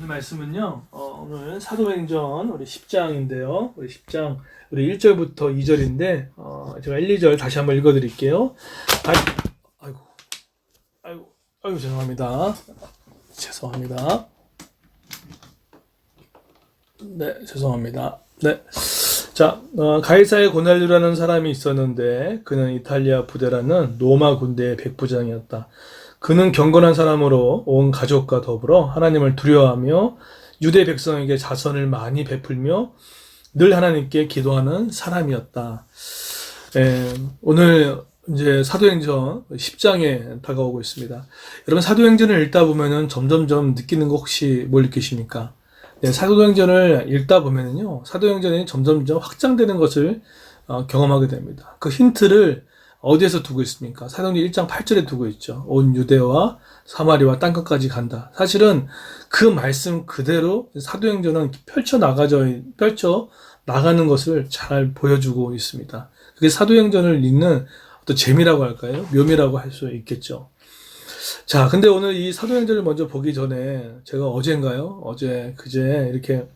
오늘 말씀은요, 오늘 사도행전 우리 10장인데요. 우리 10장, 우리 1절부터 2절인데, 제가 1, 2절 다시 한번 읽어드릴게요. 아이고, 죄송합니다. 네, 죄송합니다. 네. 자, 가이사의 고넬료라는 사람이 있었는데, 그는 이탈리아 부대라는 로마 군대의 백부장이었다. 그는 경건한 사람으로 온 가족과 더불어 하나님을 두려워하며 유대 백성에게 자선을 많이 베풀며 늘 하나님께 기도하는 사람이었다. 오늘 이제 사도행전 10장에 다가오고 있습니다. 여러분 사도행전을 읽다 보면은 점점점 느끼는 거 혹시 뭘 느끼십니까? 네, 사도행전을 읽다 보면은요, 사도행전이 점점점 확장되는 것을 경험하게 됩니다. 그 힌트를 어디에서 두고 있습니까? 사도행전 1장 8절에 두고 있죠. 온 유대와 사마리와 땅끝까지 간다. 사실은 그 말씀 그대로 사도행전은 펼쳐 나가는 것을 잘 보여주고 있습니다. 그게 사도행전을 읽는 어떤 재미라고 할까요? 묘미라고 할 수 있겠죠. 자, 근데 오늘 이 사도행전을 먼저 보기 전에 제가 그제 이렇게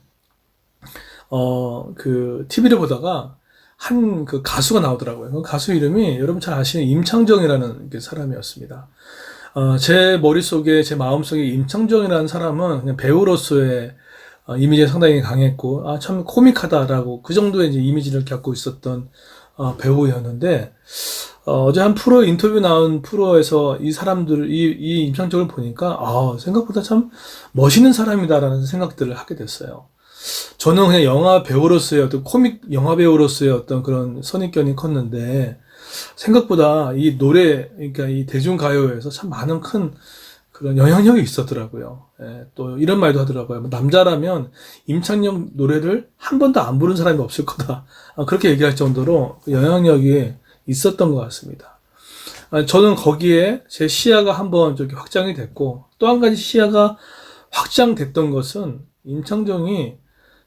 TV를 보다가 한 그 가수가 나오더라고요. 그 가수 이름이 여러분 잘 아시는 임창정이라는 사람이었습니다. 제 머릿속에, 제 마음속에 임창정이라는 사람은 그냥 배우로서의 이미지가 상당히 강했고, 참 코믹하다라고 그 정도의 이제 이미지를 갖고 있었던 배우였는데, 어제 한 인터뷰 나온 프로에서 이 임창정을 보니까, 생각보다 참 멋있는 사람이다라는 생각들을 하게 됐어요. 저는 그냥 영화 배우로서의 어떤 코믹 영화 배우로서의 어떤 그런 선입견이 컸는데, 생각보다 이 노래, 그러니까 이 대중가요에서 참 많은 큰 그런 영향력이 있었더라고요. 또 이런 말도 하더라고요. 남자라면 임창정 노래를 한 번도 안 부른 사람이 없을 거다. 그렇게 얘기할 정도로 영향력이 있었던 것 같습니다. 저는 거기에 제 시야가 한번 확장이 됐고, 또 한 가지 시야가 확장됐던 것은 임창정이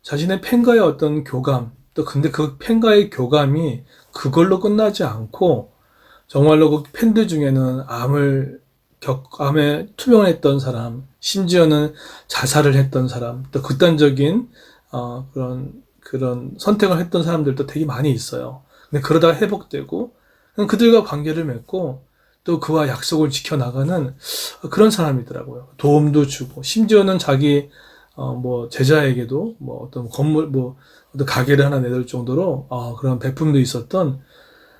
자신의 팬과의 어떤 교감, 또 근데 그 팬과의 교감이 그걸로 끝나지 않고, 정말로 그 팬들 중에는 암에 투병했던 사람, 심지어는 자살을 했던 사람, 또 극단적인 그런 선택을 했던 사람들도 되게 많이 있어요. 근데 그러다가 회복되고 그들과 관계를 맺고 또 그와 약속을 지켜나가는 그런 사람이더라고요. 도움도 주고, 심지어는 자기 제자에게도 어떤 어떤 가게를 하나 내들 정도로 그런 베품도 있었던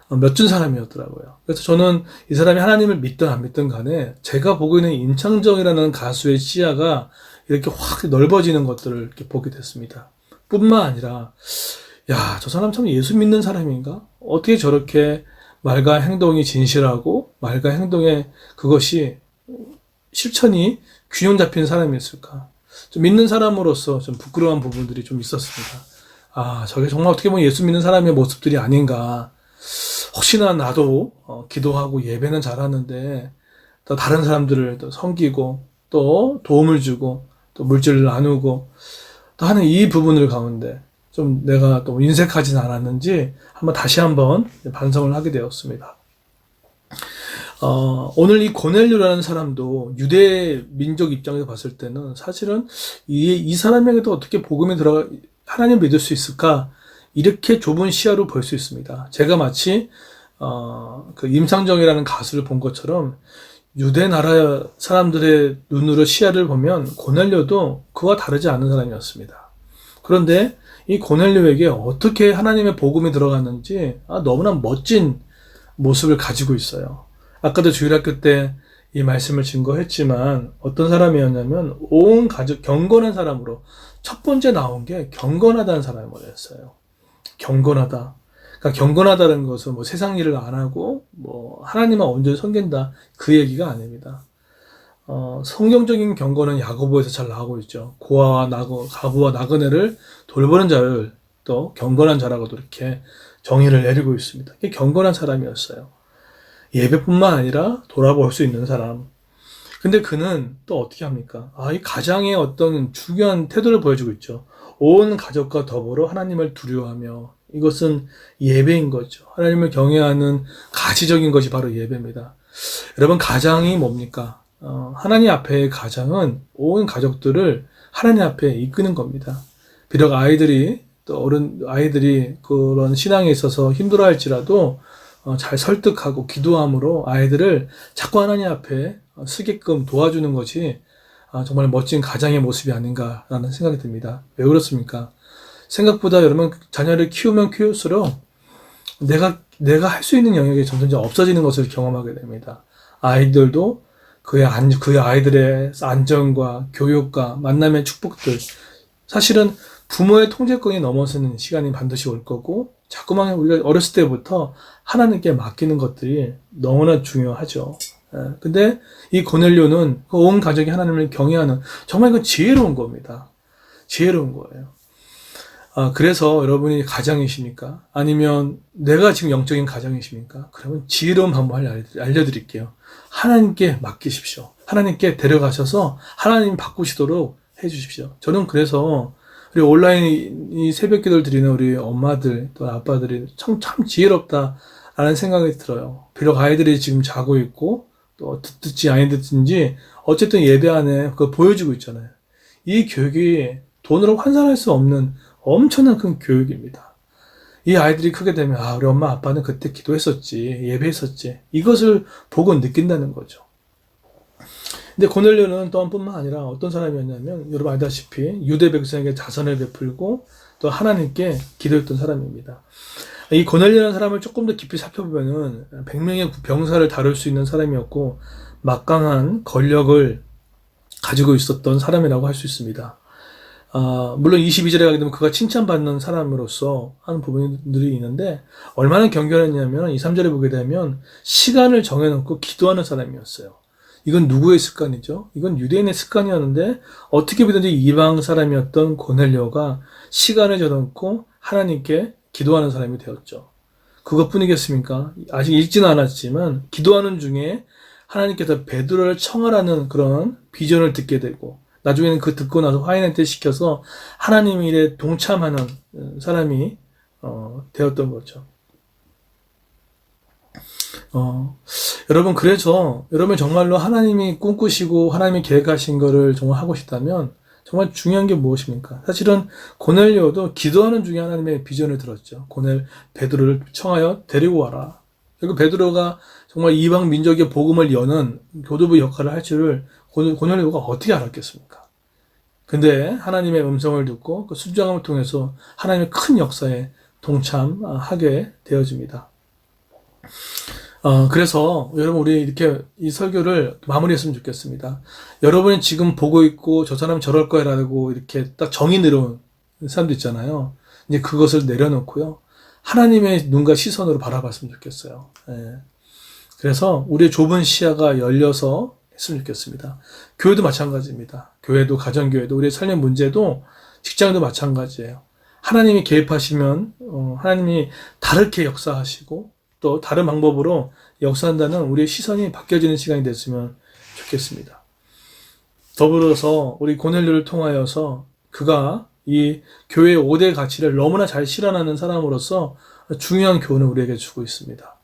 멋진 사람이었더라고요. 그래서 저는 이 사람이 하나님을 믿든 안 믿든 간에 제가 보고 있는 임창정이라는 가수의 시야가 이렇게 확 넓어지는 것들을 이렇게 보게 됐습니다. 뿐만 아니라, 저 사람 참 예수 믿는 사람인가? 어떻게 저렇게 말과 행동이 진실하고 말과 행동의 그것이 실천이 균형 잡힌 사람이었을까? 좀 믿는 사람으로서 좀 부끄러운 부분들이 좀 있었습니다. 저게 정말 어떻게 보면 예수 믿는 사람의 모습들이 아닌가. 혹시나 나도 기도하고 예배는 잘하는데 또 다른 사람들을 또 섬기고 또 도움을 주고 또 물질을 나누고 또 하는 이 부분을 가운데 좀 내가 또 인색하진 않았는지 다시 한번 반성을 하게 되었습니다. 오늘 이 고넬료라는 사람도 유대 민족 입장에서 봤을 때는 사실은 이 사람에게도 어떻게 복음이 하나님 믿을 수 있을까? 이렇게 좁은 시야로 볼 수 있습니다. 제가 마치 그 임창정이라는 가수를 본 것처럼 유대 나라 사람들의 눈으로 시야를 보면 고넬료도 그와 다르지 않은 사람이었습니다. 그런데 이 고넬료에게 어떻게 하나님의 복음이 들어갔는지 너무나 멋진 모습을 가지고 있어요. 아까도 주일학교 때 이 말씀을 증거했지만 어떤 사람이었냐면 온 가족 경건한 사람으로 첫 번째 나온 게 경건하다는 사람이었어요. 경건하다. 그러니까 경건하다는 것은 세상 일을 안 하고 하나님만 온전히 섬긴다, 그 얘기가 아닙니다. 성경적인 경건은 야고보에서 잘 나오고 있죠. 가부와 나그네를 돌보는 자를 또 경건한 자라고도 이렇게 정의를 내리고 있습니다. 이게 경건한 사람이었어요. 예배뿐만 아니라 돌아볼 수 있는 사람. 근데 그는 또 어떻게 합니까? 이 가장의 어떤 중요한 태도를 보여주고 있죠. 온 가족과 더불어 하나님을 두려워하며, 이것은 예배인 거죠. 하나님을 경외하는 가시적인 것이 바로 예배입니다. 여러분, 가장이 뭡니까? 하나님 앞에의 가장은 온 가족들을 하나님 앞에 이끄는 겁니다. 비록 아이들이 그런 신앙에 있어서 힘들어할지라도 잘 설득하고 기도함으로 아이들을 자꾸 하나님 앞에 서게끔 도와주는 것이 정말 멋진 가장의 모습이 아닌가라는 생각이 듭니다. 왜 그렇습니까? 생각보다 여러분 자녀를 키우면 키울수록 내가 할 수 있는 영역이 점점 없어지는 것을 경험하게 됩니다. 아이들도 그의 아이들의 안전과 교육과 만남의 축복들, 사실은 부모의 통제권이 넘어서는 시간이 반드시 올 거고, 자꾸만 우리가 어렸을 때부터 하나님께 맡기는 것들이 너무나 중요하죠. 근데 이 고넬료는 온 가족이 하나님을 경외하는 정말 그 지혜로운 겁니다. 지혜로운 거예요. 그래서 여러분이 가장이십니까? 아니면 내가 지금 영적인 가장이십니까? 그러면 지혜로운 방법을 알려드릴게요. 하나님께 맡기십시오. 하나님께 데려가셔서 하나님 바꾸시도록 해주십시오. 저는 그래서 우리 온라인 이 새벽 기도를 드리는 우리 엄마들 또 아빠들이 참 지혜롭다라는 생각이 들어요. 비록 아이들이 지금 자고 있고 또 듣든지 안 듣든지 어쨌든 예배 안에 그걸 보여주고 있잖아요. 이 교육이 돈으로 환산할 수 없는 엄청난 큰 교육입니다. 이 아이들이 크게 되면 우리 엄마 아빠는 그때 기도했었지, 예배했었지, 이것을 보고 느낀다는 거죠. 근데 고넬료는 또한 뿐만 아니라 어떤 사람이었냐면 여러분 알다시피 유대 백성에게 자선을 베풀고 또 하나님께 기도했던 사람입니다. 이 고넬료라는 사람을 조금 더 깊이 살펴보면은 100명의 병사를 다룰 수 있는 사람이었고 막강한 권력을 가지고 있었던 사람이라고 할 수 있습니다. 물론 22절에 가게 되면 그가 칭찬받는 사람으로서 하는 부분들이 있는데 얼마나 경건했냐면 2, 3절에 보게 되면 시간을 정해놓고 기도하는 사람이었어요. 이건 누구의 습관이죠? 이건 유대인의 습관이었는데 어떻게 보든지 이방 사람이었던 고넬료가 시간을 정해놓고 하나님께 기도하는 사람이 되었죠. 그것뿐이겠습니까? 아직 읽지는 않았지만 기도하는 중에 하나님께서 베드로를 청하라는 그런 비전을 듣게 되고 나중에는 그 듣고 나서 화인한테 시켜서 하나님 일에 동참하는 사람이 되었던 거죠. 여러분 그래서 여러분 정말로 하나님이 꿈꾸시고 하나님이 계획하신 거를 정말 하고 싶다면 정말 중요한 게 무엇입니까? 사실은 고넬료도 기도하는 중에 하나님의 비전을 들었죠. 베드로를 청하여 데리고 와라. 그리고 베드로가 정말 이방 민족의 복음을 여는 교두부 역할을 할 줄을 고넬료가 어떻게 알았겠습니까? 근데 하나님의 음성을 듣고 그 순종함을 통해서 하나님의 큰 역사에 동참하게 되어집니다. 그래서 여러분 우리 이렇게 이 설교를 마무리했으면 좋겠습니다. 여러분이 지금 보고 있고 저 사람 저럴 거라고 이렇게 딱 정의 내려온 사람도 있잖아요. 이제 그것을 내려놓고요. 하나님의 눈과 시선으로 바라봤으면 좋겠어요. 그래서 우리의 좁은 시야가 열려서 했으면 좋겠습니다. 교회도 마찬가지입니다. 교회도 가정교회도 우리의 삶의 문제도 직장도 마찬가지예요. 하나님이 개입하시면 하나님이 다르게 역사하시고 또 다른 방법으로 역사한다는 우리의 시선이 바뀌어지는 시간이 됐으면 좋겠습니다. 더불어서 우리 고넬료를 통하여서 그가 이 교회의 5대 가치를 너무나 잘 실현하는 사람으로서 중요한 교훈을 우리에게 주고 있습니다.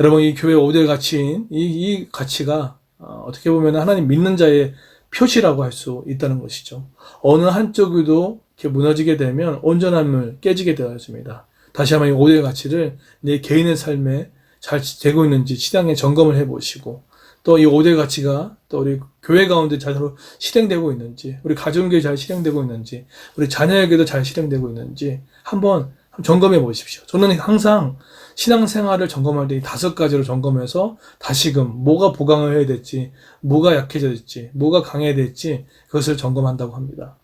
여러분 이 교회의 5대 가치인 이 가치가 어떻게 보면 하나님 믿는 자의 표시라고 할 수 있다는 것이죠. 어느 한쪽이도 이렇게 무너지게 되면 온전함을 깨지게 되어집니다. 다시 한번 이 5대 가치를 내 개인의 삶에 잘 되고 있는지 시장에 점검을 해보시고 또 이 5대 가치가 또 우리 교회 가운데 잘 실행되고 있는지 우리 가정교회 잘 실행되고 있는지 우리 자녀에게도 잘 실행되고 있는지 한번 점검해 보십시오. 저는 항상 신앙생활을 점검할 때 이 5가지로 점검해서 다시금 뭐가 보강을 해야 될지 뭐가 약해졌지 뭐가 강해야 될지 그것을 점검한다고 합니다.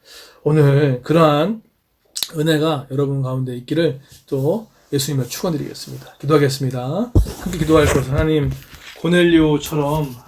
오늘 그러한 은혜가 여러분 가운데 있기를 또 예수님을 축원드리겠습니다. 기도하겠습니다. 함께 기도할 것은 하나님 고넬료처럼 하나님